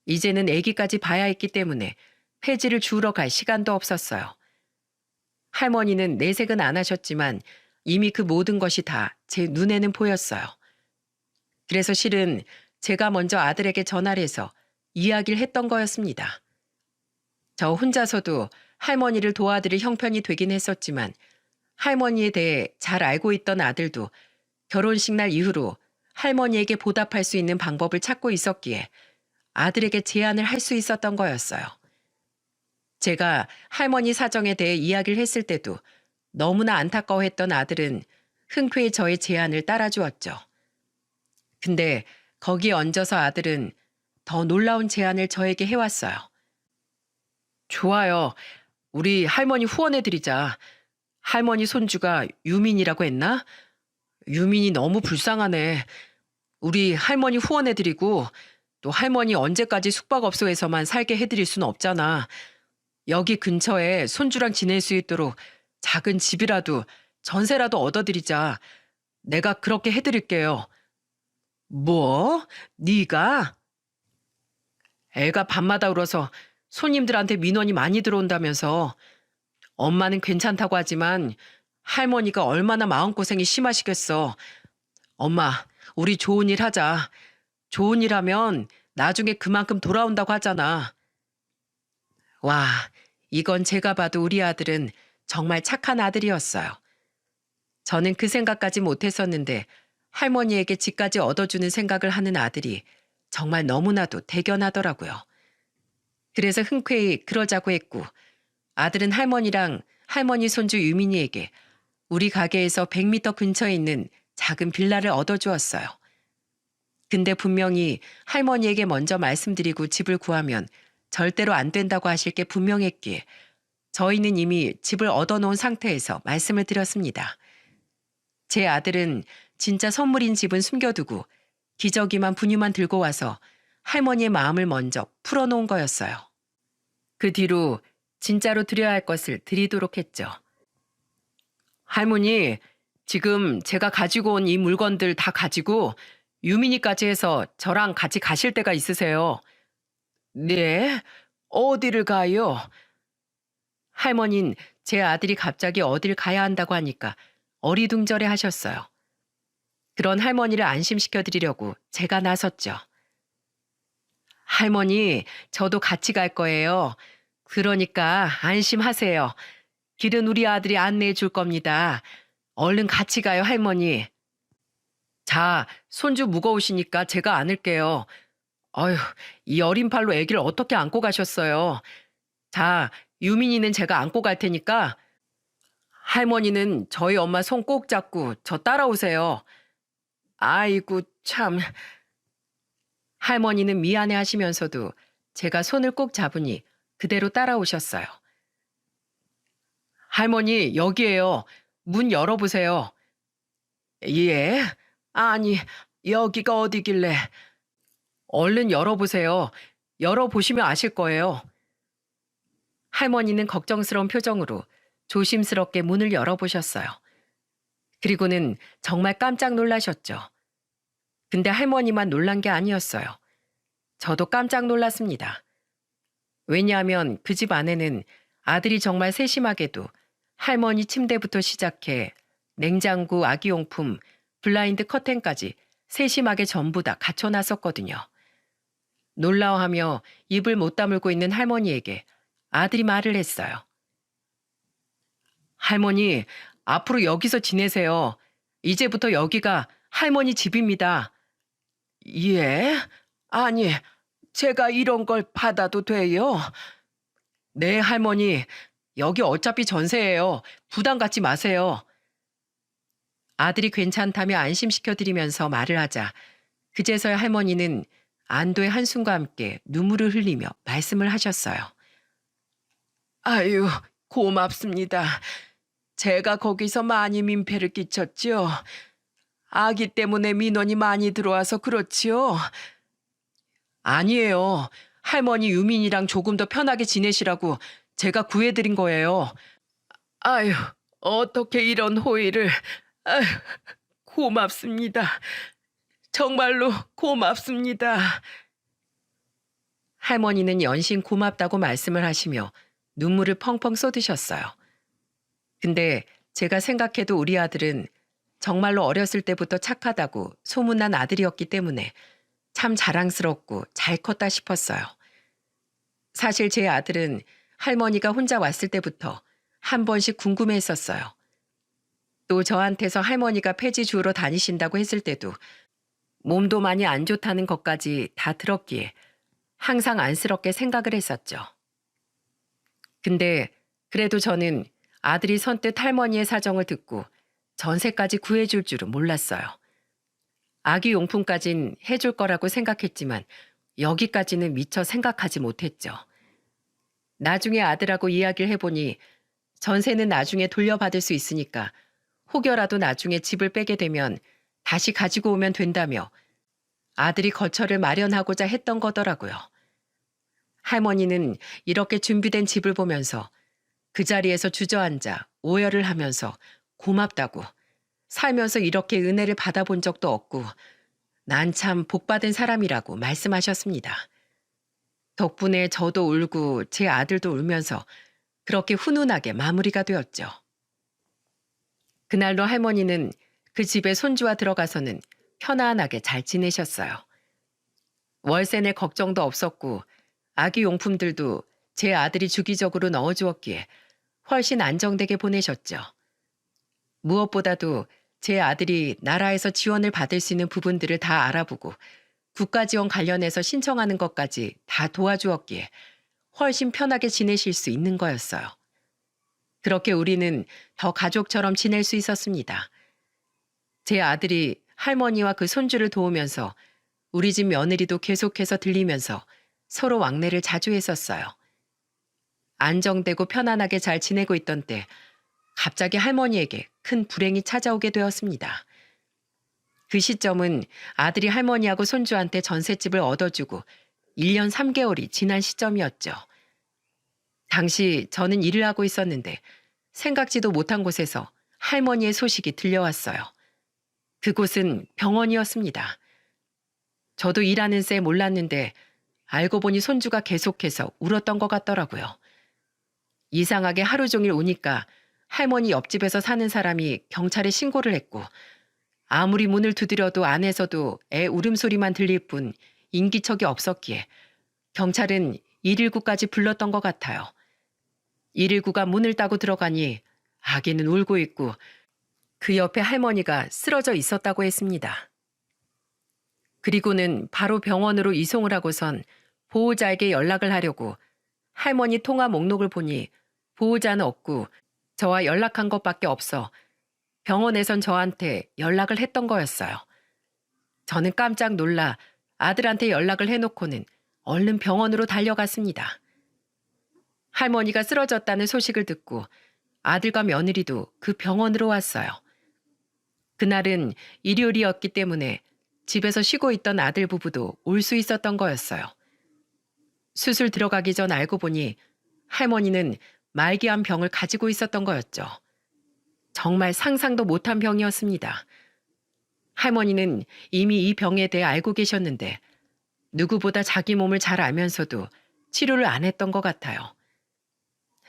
이제는 아기까지 봐야 했기 때문에 폐지를 주우러 갈 시간도 없었어요. 할머니는 내색은 안 하셨지만 이미 그 모든 것이 다 제 눈에는 보였어요. 그래서 실은 제가 먼저 아들에게 전화를 해서 이야기를 했던 거였습니다. 저 혼자서도 할머니를 도와드릴 형편이 되긴 했었지만 할머니에 대해 잘 알고 있던 아들도 결혼식 날 이후로 할머니에게 보답할 수 있는 방법을 찾고 있었기에 아들에게 제안을 할 수 있었던 거였어요. 제가 할머니 사정에 대해 이야기를 했을 때도 너무나 안타까워했던 아들은 흔쾌히 저의 제안을 따라주었죠. 근데 거기에 얹어서 아들은 더 놀라운 제안을 저에게 해왔어요. 좋아요. 우리 할머니 후원해드리자. 할머니 손주가 유민이라고 했나? 유민이 너무 불쌍하네. 우리 할머니 후원해드리고 또 할머니 언제까지 숙박업소에서만 살게 해드릴 순 없잖아. 여기 근처에 손주랑 지낼 수 있도록 작은 집이라도 전세라도 얻어드리자. 내가 그렇게 해드릴게요. 뭐? 네가? 애가 밤마다 울어서 손님들한테 민원이 많이 들어온다면서. 엄마는 괜찮다고 하지만 할머니가 얼마나 마음고생이 심하시겠어. 엄마, 우리 좋은 일 하자. 좋은 일 하면 나중에 그만큼 돌아온다고 하잖아. 와, 이건 제가 봐도 우리 아들은 정말 착한 아들이었어요. 저는 그 생각까지 못했었는데 할머니에게 집까지 얻어주는 생각을 하는 아들이 정말 너무나도 대견하더라고요. 그래서 흔쾌히 그러자고 했고 아들은 할머니랑 할머니 손주 유민이에게 우리 가게에서 100m 근처에 있는 작은 빌라를 얻어주었어요. 근데 분명히 할머니에게 먼저 말씀드리고 집을 구하면 절대로 안 된다고 하실 게 분명했기에 저희는 이미 집을 얻어놓은 상태에서 말씀을 드렸습니다. 제 아들은 진짜 선물인 집은 숨겨두고 기저귀만 분유만 들고 와서 할머니의 마음을 먼저 풀어놓은 거였어요. 그 뒤로 진짜로 드려야 할 것을 드리도록 했죠. 할머니, 지금 제가 가지고 온 이 물건들 다 가지고 유민이까지 해서 저랑 같이 가실 때가 있으세요. 네? 어디를 가요? 할머니는 제 아들이 갑자기 어딜 가야 한다고 하니까 어리둥절해 하셨어요. 그런 할머니를 안심시켜 드리려고 제가 나섰죠. 할머니, 저도 같이 갈 거예요. 그러니까 안심하세요. 길은 우리 아들이 안내해 줄 겁니다. 얼른 같이 가요, 할머니. 자, 손주 무거우시니까 제가 안을게요. 어휴, 이 어린 팔로 아기를 어떻게 안고 가셨어요? 자, 유민이는 제가 안고 갈 테니까 할머니는 저희 엄마 손 꼭 잡고 저 따라오세요. 아이고, 참. 할머니는 미안해 하시면서도 제가 손을 꼭 잡으니 그대로 따라오셨어요. 할머니, 여기에요. 문 열어보세요. 예? 아니, 여기가 어디길래. 얼른 열어보세요. 열어보시면 아실 거예요. 할머니는 걱정스러운 표정으로 조심스럽게 문을 열어보셨어요. 그리고는 정말 깜짝 놀라셨죠. 근데 할머니만 놀란 게 아니었어요. 저도 깜짝 놀랐습니다. 왜냐하면 그 집 안에는 아들이 정말 세심하게도 할머니 침대부터 시작해 냉장고, 아기용품, 블라인드 커튼까지 세심하게 전부 다 갖춰놨었거든요. 놀라워하며 입을 못 다물고 있는 할머니에게 아들이 말을 했어요. 할머니, 앞으로 여기서 지내세요. 이제부터 여기가 할머니 집입니다. 예? 아니, 제가 이런 걸 받아도 돼요? 네, 할머니. 여기 어차피 전세예요. 부담 갖지 마세요. 아들이 괜찮다며 안심시켜드리면서 말을 하자 그제서야 할머니는 안도의 한숨과 함께 눈물을 흘리며 말씀을 하셨어요. 아유, 고맙습니다. 제가 거기서 많이 민폐를 끼쳤지요. 아기 때문에 민원이 많이 들어와서 그렇지요. 아니에요. 할머니 유민이랑 조금 더 편하게 지내시라고 제가 구해드린 거예요. 아유, 어떻게 이런 호의를. 아유, 고맙습니다. 정말로 고맙습니다. 할머니는 연신 고맙다고 말씀을 하시며 눈물을 펑펑 쏟으셨어요. 근데 제가 생각해도 우리 아들은 정말로 어렸을 때부터 착하다고 소문난 아들이었기 때문에 참 자랑스럽고 잘 컸다 싶었어요. 사실 제 아들은 할머니가 혼자 왔을 때부터 한 번씩 궁금해했었어요. 또 저한테서 할머니가 폐지 주우러 다니신다고 했을 때도 몸도 많이 안 좋다는 것까지 다 들었기에 항상 안쓰럽게 생각을 했었죠. 근데 그래도 저는 아들이 선뜻 할머니의 사정을 듣고 전세까지 구해줄 줄은 몰랐어요. 아기 용품까진 해줄 거라고 생각했지만 여기까지는 미처 생각하지 못했죠. 나중에 아들하고 이야기를 해보니 전세는 나중에 돌려받을 수 있으니까 혹여라도 나중에 집을 빼게 되면 다시 가지고 오면 된다며 아들이 거처를 마련하고자 했던 거더라고요. 할머니는 이렇게 준비된 집을 보면서 그 자리에서 주저앉아 오열을 하면서 고맙다고 살면서 이렇게 은혜를 받아본 적도 없고 난 참 복받은 사람이라고 말씀하셨습니다. 덕분에 저도 울고 제 아들도 울면서 그렇게 훈훈하게 마무리가 되었죠. 그날로 할머니는 그 집에 손주와 들어가서는 편안하게 잘 지내셨어요. 월세 낼 걱정도 없었고 아기 용품들도 제 아들이 주기적으로 넣어주었기에 훨씬 안정되게 보내셨죠. 무엇보다도 제 아들이 나라에서 지원을 받을 수 있는 부분들을 다 알아보고 국가 지원 관련해서 신청하는 것까지 다 도와주었기에 훨씬 편하게 지내실 수 있는 거였어요. 그렇게 우리는 더 가족처럼 지낼 수 있었습니다. 제 아들이 할머니와 그 손주를 도우면서 우리 집 며느리도 계속해서 들리면서 서로 왕래를 자주 했었어요. 안정되고 편안하게 잘 지내고 있던 때 갑자기 할머니에게 큰 불행이 찾아오게 되었습니다. 그 시점은 아들이 할머니하고 손주한테 전셋집을 얻어주고 1년 3개월이 지난 시점이었죠. 당시 저는 일을 하고 있었는데 생각지도 못한 곳에서 할머니의 소식이 들려왔어요. 그곳은 병원이었습니다. 저도 일하는 새 몰랐는데 알고 보니 손주가 계속해서 울었던 것 같더라고요. 이상하게 하루 종일 우니까 할머니 옆집에서 사는 사람이 경찰에 신고를 했고 아무리 문을 두드려도 안에서도 애 울음소리만 들릴 뿐 인기척이 없었기에 경찰은 119까지 불렀던 것 같아요. 119가 문을 따고 들어가니 아기는 울고 있고 그 옆에 할머니가 쓰러져 있었다고 했습니다. 그리고는 바로 병원으로 이송을 하고선 보호자에게 연락을 하려고 할머니 통화 목록을 보니 보호자는 없고 저와 연락한 것밖에 없어 병원에선 저한테 연락을 했던 거였어요. 저는 깜짝 놀라 아들한테 연락을 해놓고는 얼른 병원으로 달려갔습니다. 할머니가 쓰러졌다는 소식을 듣고 아들과 며느리도 그 병원으로 왔어요. 그날은 일요일이었기 때문에 집에서 쉬고 있던 아들 부부도 올 수 있었던 거였어요. 수술 들어가기 전 알고 보니 할머니는 말기암 병을 가지고 있었던 거였죠. 정말 상상도 못한 병이었습니다. 할머니는 이미 이 병에 대해 알고 계셨는데 누구보다 자기 몸을 잘 알면서도 치료를 안 했던 것 같아요.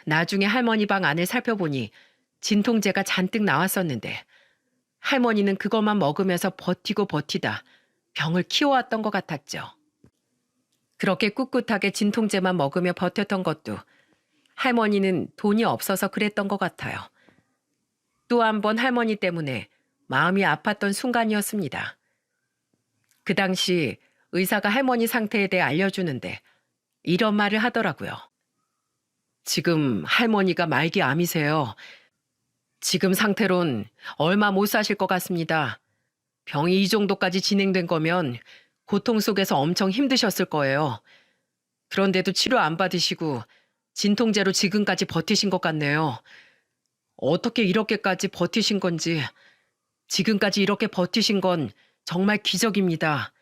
나중에 할머니 방 안을 살펴보니 진통제가 잔뜩 나왔었는데 할머니는 그것만 먹으면서 버티고 버티다 병을 키워왔던 것 같았죠. 그렇게 꿋꿋하게 진통제만 먹으며 버텼던 것도 할머니는 돈이 없어서 그랬던 것 같아요. 또 한 번 할머니 때문에 마음이 아팠던 순간이었습니다. 그 당시 의사가 할머니 상태에 대해 알려주는데 이런 말을 하더라고요. 지금 할머니가 말기암이세요. 지금 상태론 얼마 못 사실 것 같습니다. 병이 이 정도까지 진행된 거면 고통 속에서 엄청 힘드셨을 거예요. 그런데도 치료 안 받으시고 진통제로 지금까지 버티신 것 같네요. 어떻게 이렇게까지 버티신 건지, 지금까지 이렇게 버티신 건 정말 기적입니다.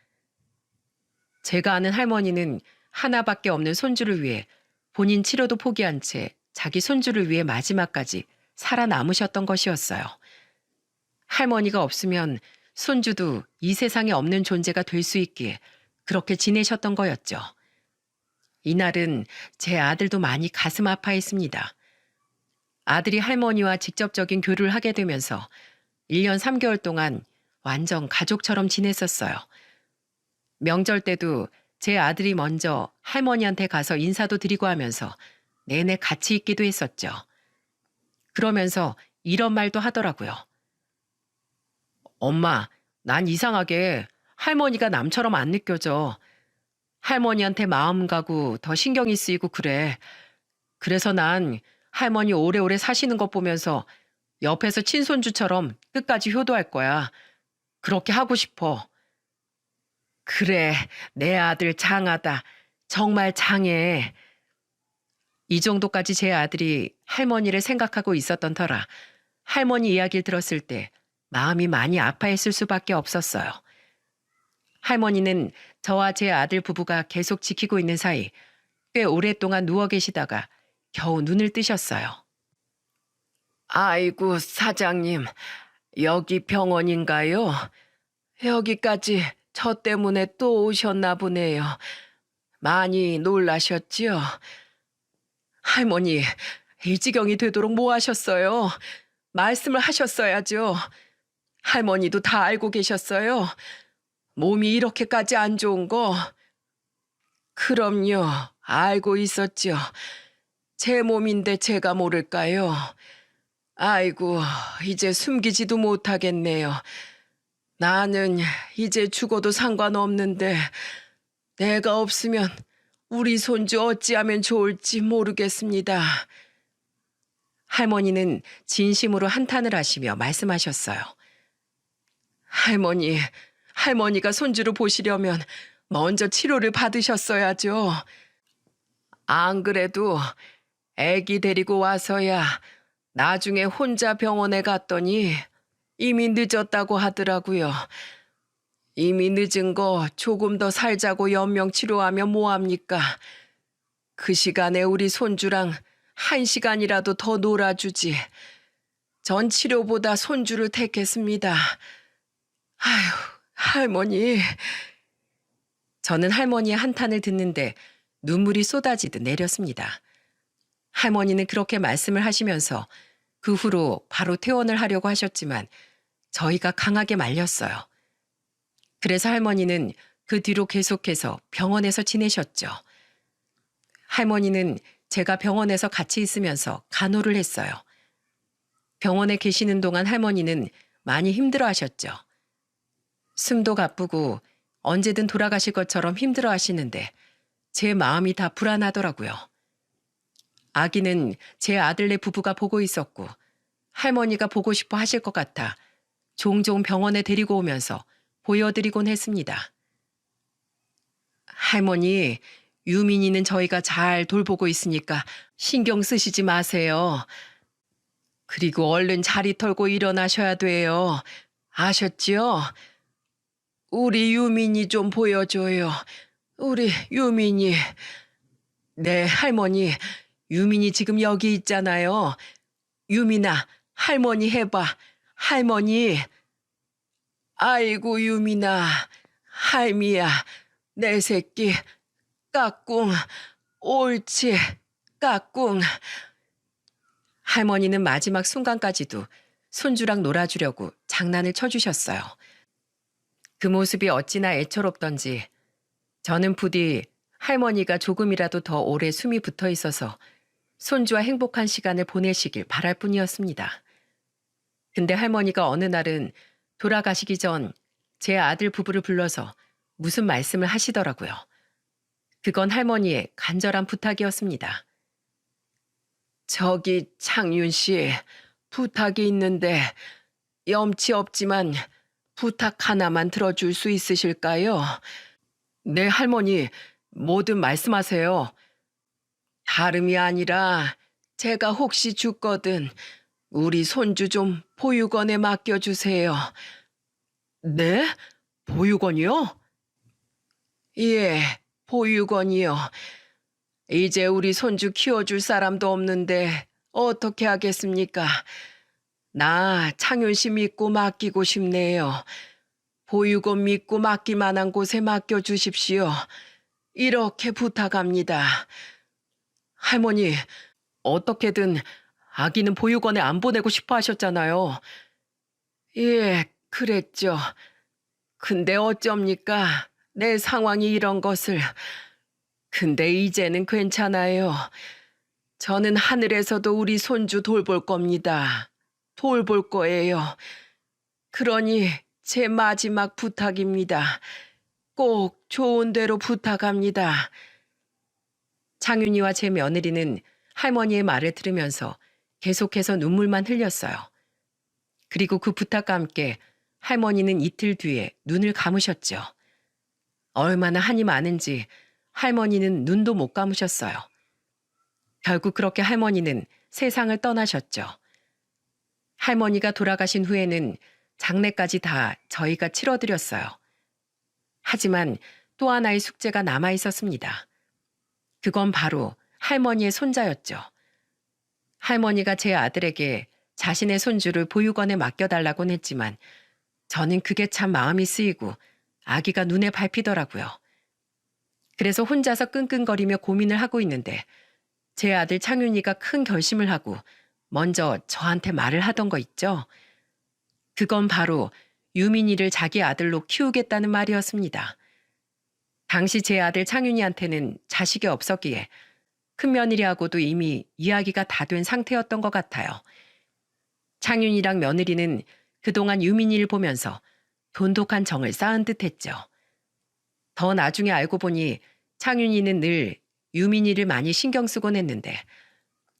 제가 아는 할머니는 하나밖에 없는 손주를 위해 본인 치료도 포기한 채 자기 손주를 위해 마지막까지 살아남으셨던 것이었어요. 할머니가 없으면 손주도 이 세상에 없는 존재가 될 수 있기에 그렇게 지내셨던 거였죠. 이날은 제 아들도 많이 가슴 아파했습니다. 아들이 할머니와 직접적인 교류를 하게 되면서 1년 3개월 동안 완전 가족처럼 지냈었어요. 명절 때도 제 아들이 먼저 할머니한테 가서 인사도 드리고 하면서 내내 같이 있기도 했었죠. 그러면서 이런 말도 하더라고요. 엄마, 난 이상하게 할머니가 남처럼 안 느껴져. 할머니한테 마음 가고 더 신경이 쓰이고 그래. 그래서 난 할머니 오래오래 사시는 것 보면서 옆에서 친손주처럼 끝까지 효도할 거야. 그렇게 하고 싶어. 그래, 내 아들 장하다. 정말 장해. 이 정도까지 제 아들이 할머니를 생각하고 있었던 터라 할머니 이야기를 들었을 때 마음이 많이 아파했을 수밖에 없었어요. 할머니는 저와 제 아들 부부가 계속 지키고 있는 사이 꽤 오랫동안 누워 계시다가 겨우 눈을 뜨셨어요. 아이고, 사장님, 여기 병원인가요? 여기까지 저 때문에 또 오셨나 보네요. 많이 놀라셨지요? 할머니, 이 지경이 되도록 뭐 하셨어요? 말씀을 하셨어야죠. 할머니도 다 알고 계셨어요. 몸이 이렇게까지 안 좋은 거. 그럼요, 알고 있었죠. 제 몸인데 제가 모를까요? 아이고, 이제 숨기지도 못하겠네요. 나는 이제 죽어도 상관없는데 내가 없으면 우리 손주 어찌하면 좋을지 모르겠습니다. 할머니는 진심으로 한탄을 하시며 말씀하셨어요. 할머니가 손주를 보시려면 먼저 치료를 받으셨어야죠. 안 그래도 애기 데리고 와서야 나중에 혼자 병원에 갔더니 이미 늦었다고 하더라고요. 이미 늦은 거 조금 더 살자고 연명 치료하면 뭐합니까? 그 시간에 우리 손주랑 1시간이라도 더 놀아주지. 전 치료보다 손주를 택했습니다. 아휴, 할머니. 저는 할머니의 한탄을 듣는데 눈물이 쏟아지듯 내렸습니다. 할머니는 그렇게 말씀을 하시면서 그 후로 바로 퇴원을 하려고 하셨지만 저희가 강하게 말렸어요. 그래서 할머니는 그 뒤로 계속해서 병원에서 지내셨죠. 할머니는 제가 병원에서 같이 있으면서 간호를 했어요. 병원에 계시는 동안 할머니는 많이 힘들어 하셨죠. 숨도 가쁘고 언제든 돌아가실 것처럼 힘들어 하시는데 제 마음이 다 불안하더라고요. 아기는 제 아들네 부부가 보고 있었고 할머니가 보고 싶어 하실 것 같아 종종 병원에 데리고 오면서 보여드리곤 했습니다. 할머니, 유민이는 저희가 잘 돌보고 있으니까 신경 쓰시지 마세요. 그리고 얼른 자리 털고 일어나셔야 돼요. 아셨지요? 우리 유민이 좀 보여줘요. 우리 유민이. 네, 할머니. 유민이 지금 여기 있잖아요. 유민아, 할머니 해봐. 할머니. 아이고, 유민아. 할미야. 내 새끼. 까꿍. 옳지. 까꿍. 할머니는 마지막 순간까지도 손주랑 놀아주려고 장난을 쳐주셨어요. 그 모습이 어찌나 애처롭던지 저는 부디 할머니가 조금이라도 더 오래 숨이 붙어 있어서 손주와 행복한 시간을 보내시길 바랄 뿐이었습니다. 근데 할머니가 어느 날은 돌아가시기 전 제 아들 부부를 불러서 무슨 말씀을 하시더라고요. 그건 할머니의 간절한 부탁이었습니다. 저기 창윤 씨, 부탁이 있는데 염치 없지만 부탁 하나만 들어줄 수 있으실까요? 네, 할머니, 뭐든 말씀하세요. 다름이 아니라 제가 혹시 죽거든 우리 손주 좀 보육원에 맡겨주세요. 네? 보육원이요? 예, 보육원이요. 이제 우리 손주 키워줄 사람도 없는데 어떻게 하겠습니까? 나 창윤 씨 믿고 맡기고 싶네요. 보육원 믿고 맡기만한 곳에 맡겨주십시오. 이렇게 부탁합니다. 할머니, 어떻게든 아기는 보육원에 안 보내고 싶어 하셨잖아요. 예, 그랬죠. 근데 어쩝니까? 내 상황이 이런 것을. 근데 이제는 괜찮아요. 저는 하늘에서도 우리 손주 돌볼 겁니다. 돌볼 거예요. 그러니 제 마지막 부탁입니다. 꼭 좋은 대로 부탁합니다. 창윤이와 제 며느리는 할머니의 말을 들으면서 계속해서 눈물만 흘렸어요. 그리고 그 부탁과 함께 할머니는 이틀 뒤에 눈을 감으셨죠. 얼마나 한이 많은지 할머니는 눈도 못 감으셨어요. 결국 그렇게 할머니는 세상을 떠나셨죠. 할머니가 돌아가신 후에는 장례까지 다 저희가 치러드렸어요. 하지만 또 하나의 숙제가 남아 있었습니다. 그건 바로 할머니의 손자였죠. 할머니가 제 아들에게 자신의 손주를 보육원에 맡겨달라곤 했지만 저는 그게 참 마음이 쓰이고 아기가 눈에 밟히더라고요. 그래서 혼자서 끙끙거리며 고민을 하고 있는데 제 아들 창윤이가 큰 결심을 하고 먼저 저한테 말을 하던 거 있죠. 그건 바로 유민이를 자기 아들로 키우겠다는 말이었습니다. 당시 제 아들 창윤이한테는 자식이 없었기에 큰며느리하고도 이미 이야기가 다 된 상태였던 것 같아요. 창윤이랑 며느리는 그동안 유민이를 보면서 돈독한 정을 쌓은 듯했죠. 더 나중에 알고 보니 창윤이는 늘 유민이를 많이 신경 쓰곤 했는데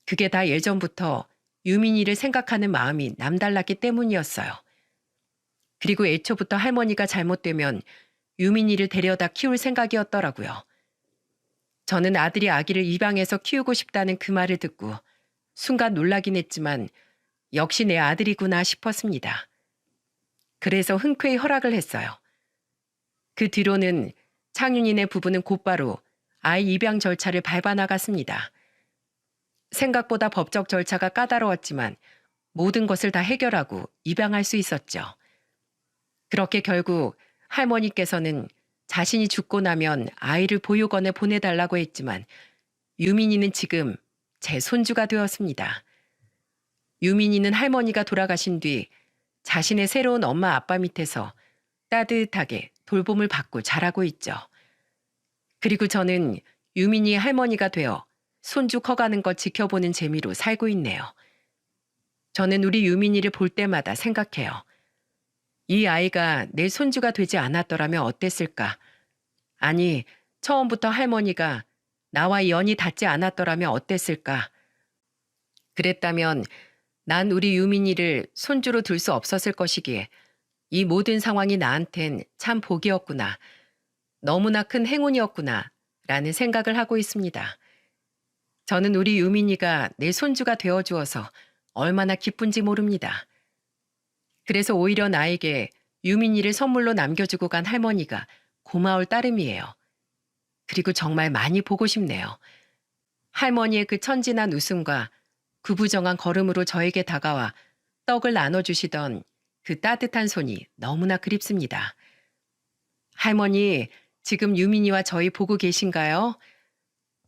그게 다 예전부터 유민이를 생각하는 마음이 남달랐기 때문이었어요. 그리고 애초부터 할머니가 잘못되면 유민이를 데려다 키울 생각이었더라고요. 저는 아들이 아기를 입양해서 키우고 싶다는 그 말을 듣고 순간 놀라긴 했지만 역시 내 아들이구나 싶었습니다. 그래서 흔쾌히 허락을 했어요. 그 뒤로는 창윤이네 부부는 곧바로 아이 입양 절차를 밟아 나갔습니다. 생각보다 법적 절차가 까다로웠지만 모든 것을 다 해결하고 입양할 수 있었죠. 그렇게 결국 할머니께서는 자신이 죽고 나면 아이를 보육원에 보내달라고 했지만 유민이는 지금 제 손주가 되었습니다. 유민이는 할머니가 돌아가신 뒤 자신의 새로운 엄마 아빠 밑에서 따뜻하게 돌봄을 받고 자라고 있죠. 그리고 저는 유민이의 할머니가 되어 손주 커가는 것 지켜보는 재미로 살고 있네요. 저는 우리 유민이를 볼 때마다 생각해요. 이 아이가 내 손주가 되지 않았더라면 어땠을까? 아니, 처음부터 할머니가 나와 연이 닿지 않았더라면 어땠을까? 그랬다면 난 우리 유민이를 손주로 둘 수 없었을 것이기에 이 모든 상황이 나한텐 참 복이었구나. 너무나 큰 행운이었구나. 라는 생각을 하고 있습니다. 저는 우리 유민이가 내 손주가 되어주어서 얼마나 기쁜지 모릅니다. 그래서 오히려 나에게 유민이를 선물로 남겨주고 간 할머니가 고마울 따름이에요. 그리고 정말 많이 보고 싶네요. 할머니의 그 천진한 웃음과 구부정한 걸음으로 저에게 다가와 떡을 나눠주시던 그 따뜻한 손이 너무나 그립습니다. 할머니, 지금 유민이와 저희 보고 계신가요?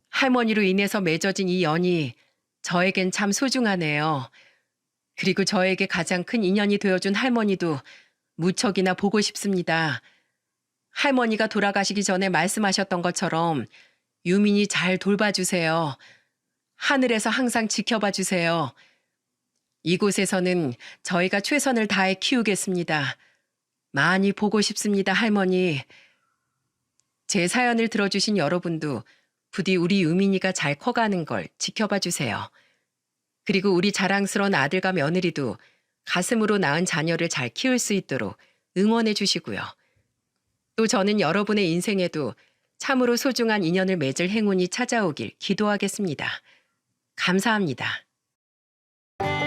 할머니로 인해서 맺어진 이 연이 저에겐 참 소중하네요. 그리고 저에게 가장 큰 인연이 되어준 할머니도 무척이나 보고 싶습니다. 할머니가 돌아가시기 전에 말씀하셨던 것처럼 유민이 잘 돌봐주세요. 하늘에서 항상 지켜봐 주세요. 이곳에서는 저희가 최선을 다해 키우겠습니다. 많이 보고 싶습니다, 할머니. 제 사연을 들어주신 여러분도 부디 우리 유민이가 잘 커가는 걸 지켜봐 주세요. 그리고 우리 자랑스러운 아들과 며느리도 가슴으로 낳은 자녀를 잘 키울 수 있도록 응원해 주시고요. 또 저는 여러분의 인생에도 참으로 소중한 인연을 맺을 행운이 찾아오길 기도하겠습니다. 감사합니다.